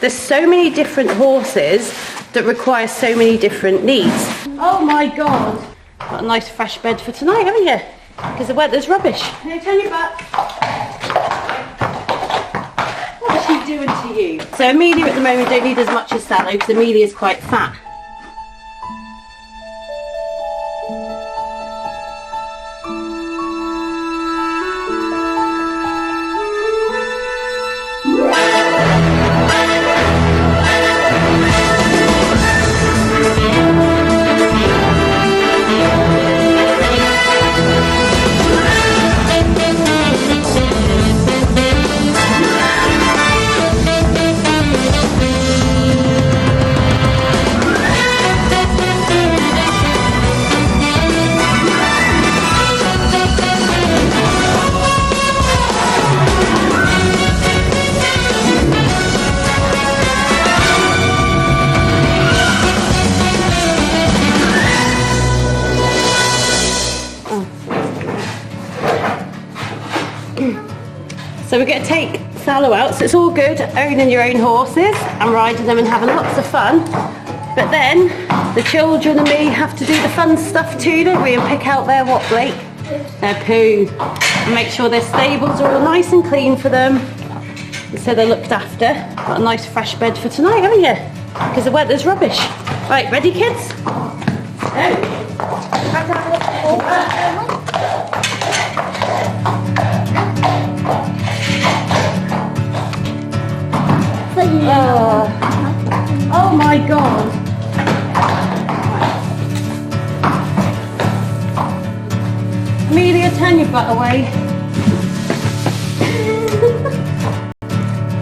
There's so many different horses that require so many different needs. Oh my God. Got a nice fresh bed for tonight, haven't you? Because the weather's rubbish. Can you turn your back? What is she doing to you? So Amelia at the moment don't need as much as Sallow because Amelia's quite fat. So we're going to take Sallow out, so it's all good owning your own horses and riding them and having lots of fun. But then the children and me have to do the fun stuff too, don't we? And pick out their what, Blake? Their poo. And make sure their stables are all nice and clean for them. So they're looked after. Got a nice fresh bed for tonight, haven't you? Because the weather's rubbish. Right, ready kids? Oh my God. Amelia, turn your butt away.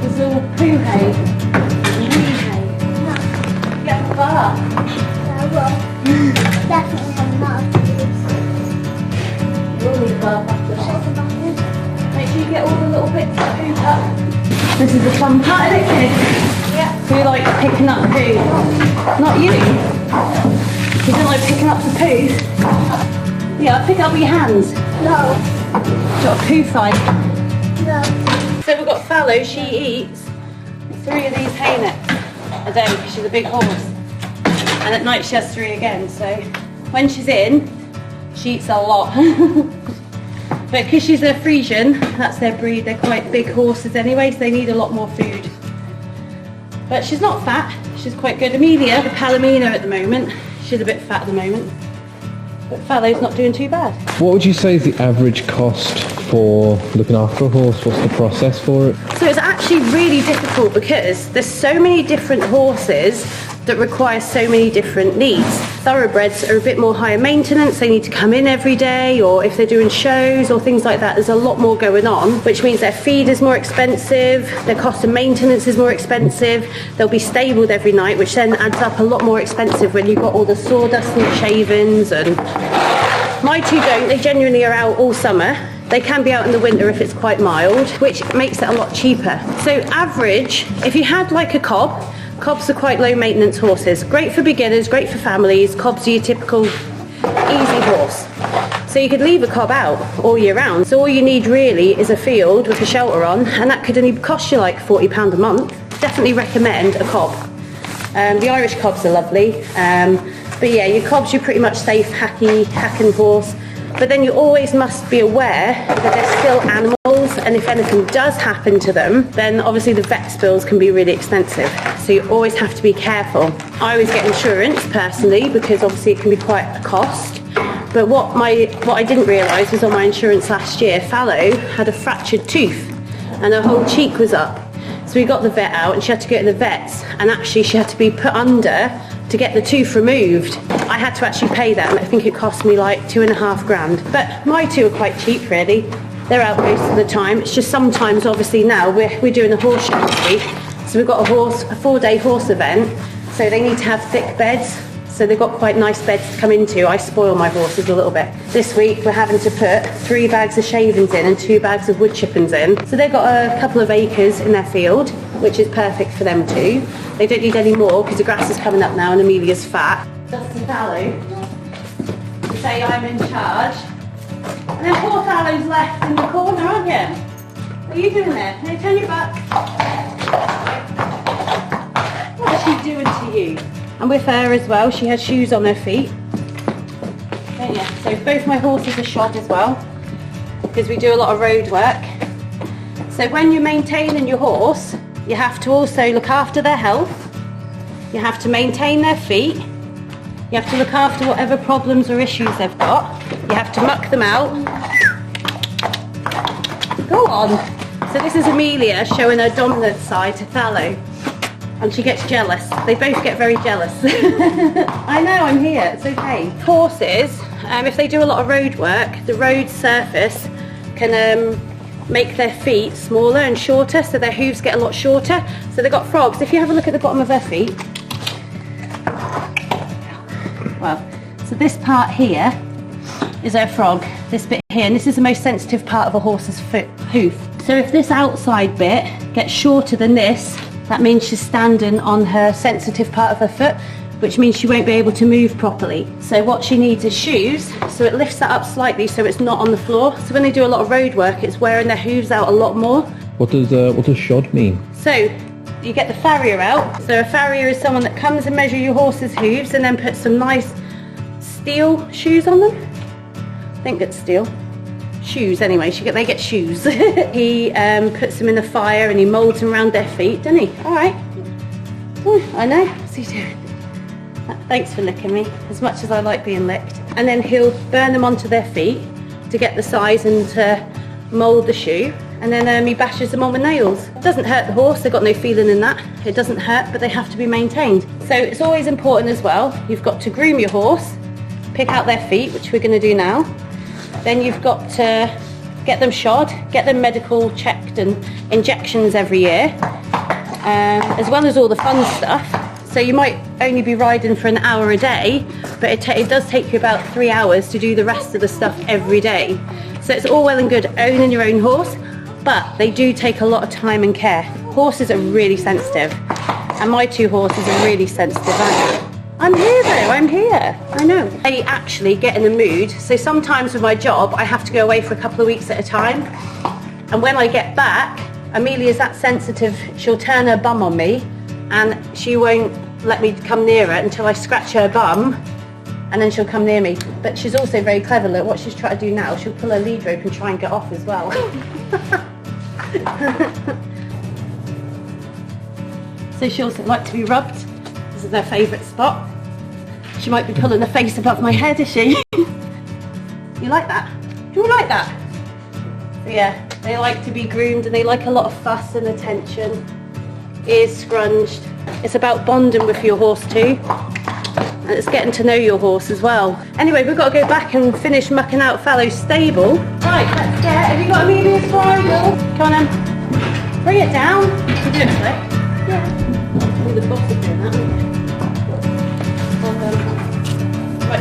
There's all poo hay. Wee hay. No. Get a bath. I will. Definitely have enough. You'll need a bath after that. Make sure you get all the little bits of poo up. This is the fun part, isn't it, kids? Yeah. Who likes picking up poo? Not you. You don't like picking up the poo? Yeah, pick up with your hands. No. Got a poo fight. No. So we've got Fallow, she eats 3 of these hay nets a day because she's a big horse. And at night she has 3 again, so when she's in, she eats a lot. But because she's a Frisian, that's their breed, they're quite big horses anyway, so they need a lot more food. But she's not fat, she's quite good. Amelia, the Palomino at the moment, she's a bit fat at the moment. But Fallow's not doing too bad. What would you say is the average cost for looking after a horse? What's the process for it? So it's actually really difficult because there's so many different horses that require so many different needs. Thoroughbreds are a bit more higher maintenance, they need to come in every day, or if they're doing shows or things like that, there's a lot more going on, which means their feed is more expensive, their cost of maintenance is more expensive, they'll be stabled every night, which then adds up a lot more expensive when you've got all the sawdust and the shavings. And my 2 don't, they genuinely are out all summer. They can be out in the winter if it's quite mild, which makes it a lot cheaper. So average, if you had like a cob, cobs are quite low maintenance horses. Great for beginners, great for families. Cobs are your typical easy horse. So you could leave a cob out all year round. So all you need really is a field with a shelter on, and that could only cost you like £40 a month. Definitely recommend a cob. The Irish cobs are lovely. But yeah, your cobs, you're pretty much safe, hacking horse. But then you always must be aware that they're still animals, and if anything does happen to them, then obviously the vet's bills can be really expensive. So you always have to be careful. I always get insurance personally because obviously it can be quite a cost. But what I didn't realise was on my insurance last year, Fallow had a fractured tooth and her whole cheek was up. So we got the vet out and she had to go to the vets, and actually she had to be put under to get the tooth removed. I had to actually pay that. I think it cost me like £2.5 grand. But my 2 are quite cheap really. They're out most of the time. It's just sometimes obviously now we're doing a horse show this week. So we've got a 4-day horse event. So they need to have thick beds. So they've got quite nice beds to come into. I spoil my horses a little bit. This week we're having to put 3 bags of shavings in and 2 bags of wood chippings in. So they've got a couple of acres in their field, which is perfect for them too. They don't need any more because the grass is coming up now and Amelia's fat. Dustin Fallow, to say I'm in charge. And then poor Fallow's left in the corner, aren't you? What are you doing there? Can you turn your back? you. And with her as well, she has shoes on her feet. Oh yeah, so both my horses are shod as well, because we do a lot of road work. So when you're maintaining your horse, you have to also look after their health. You have to maintain their feet. You have to look after whatever problems or issues they've got. You have to muck them out. Go on. So this is Amelia showing her dominant side to Thallo. And she gets jealous. They both get very jealous. I know, I'm here, it's okay. Horses, if they do a lot of road work, the road surface can make their feet smaller and shorter, so their hooves get a lot shorter. So they've got frogs. If you have a look at the bottom of their feet, well, so this part here is their frog, this bit here, and this is the most sensitive part of a horse's hoof. So if this outside bit gets shorter than this, that means she's standing on her sensitive part of her foot, which means she won't be able to move properly. So what she needs is shoes, so it lifts that up slightly so it's not on the floor. So when they do a lot of road work, it's wearing their hooves out a lot more. What does shod mean? So you get the farrier out. So a farrier is someone that comes and measures your horse's hooves and then puts some nice steel shoes on them. I think it's steel. Shoes anyway, they get shoes. He puts them in the fire and he moulds them around their feet, doesn't he? Alright. I know, what's he doing? Thanks for licking me, as much as I like being licked. And then he'll burn them onto their feet to get the size and to mould the shoe. And then he bashes them on with nails. It doesn't hurt the horse, they've got no feeling in that. It doesn't hurt, but they have to be maintained. So it's always important as well, you've got to groom your horse, pick out their feet, which we're going to do now. Then you've got to get them shod, get them medical checked and injections every year, as well as all the fun stuff. So you might only be riding for an hour a day, but it does take you about 3 hours to do the rest of the stuff every day. So it's all well and good owning your own horse, but they do take a lot of time and care. Horses are really sensitive, and my two horses are really sensitive. I'm here though, I'm here. I know. I actually get in the mood. So sometimes with my job, I have to go away for a couple of weeks at a time. And when I get back, Amelia's that sensitive, she'll turn her bum on me and she won't let me come near her until I scratch her bum and then she'll come near me. But she's also very clever. Look what she's trying to do now. She'll pull her lead rope and try and get off as well. So she also likes to be rubbed. This is her favourite spot. She might be pulling her face above my head, is she? You like that? Do you like that? So yeah, they like to be groomed and they like a lot of fuss and attention. Ears scrunged. It's about bonding with your horse too. And it's getting to know your horse as well. Anyway, we've got to go back and finish mucking out Fallow's stable. Right, let's get, have you got Amelia's bridle? Come on then. Bring it down. You do it, right? Yeah. Oh, the boss is doing that, aren't you? Right,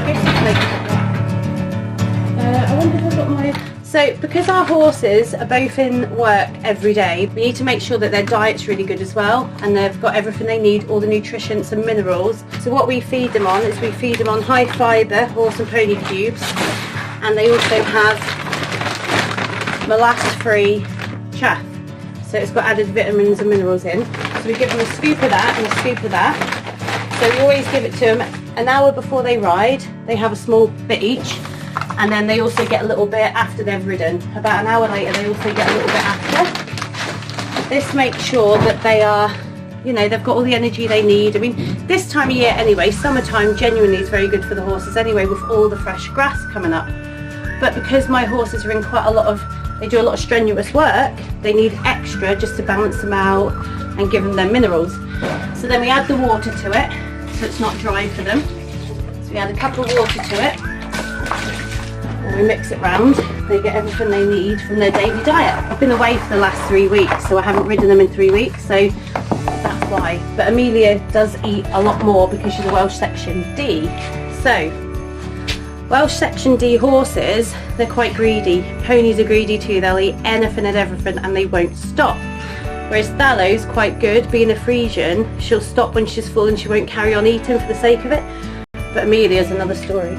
I wonder if I've got my... So, because our horses are both in work every day, we need to make sure that their diet's really good as well, and they've got everything they need, all the nutrients and minerals. So what we feed them on is we feed them on high fibre horse and pony cubes, and they also have molasses-free chaff. So it's got added vitamins and minerals in. So we give them a scoop of that and a scoop of that. So we always give it to them an hour before they ride. They have a small bit each, and then they also get a little bit after they've ridden. About an hour later they also get a little bit after. This makes sure that they are, you know, they've got all the energy they need. I mean, this time of year anyway, summertime genuinely is very good for the horses anyway, with all the fresh grass coming up. But because my horses are in quite a lot of, they do a lot of strenuous work, they need extra just to balance them out and give them their minerals. So then we add the water to it, so it's not dry for them. So we add a cup of water to it, and we mix it round. They get everything they need from their daily diet. I've been away for the last 3 weeks, so I haven't ridden them in 3 weeks, so that's why. But Amelia does eat a lot more because she's a Welsh Section D. So, Welsh Section D horses, they're quite greedy. Ponies are greedy too, they'll eat anything and everything and they won't stop. Whereas Thallow's quite good, being a Frisian, she'll stop when she's full and she won't carry on eating for the sake of it. But Amelia's another story.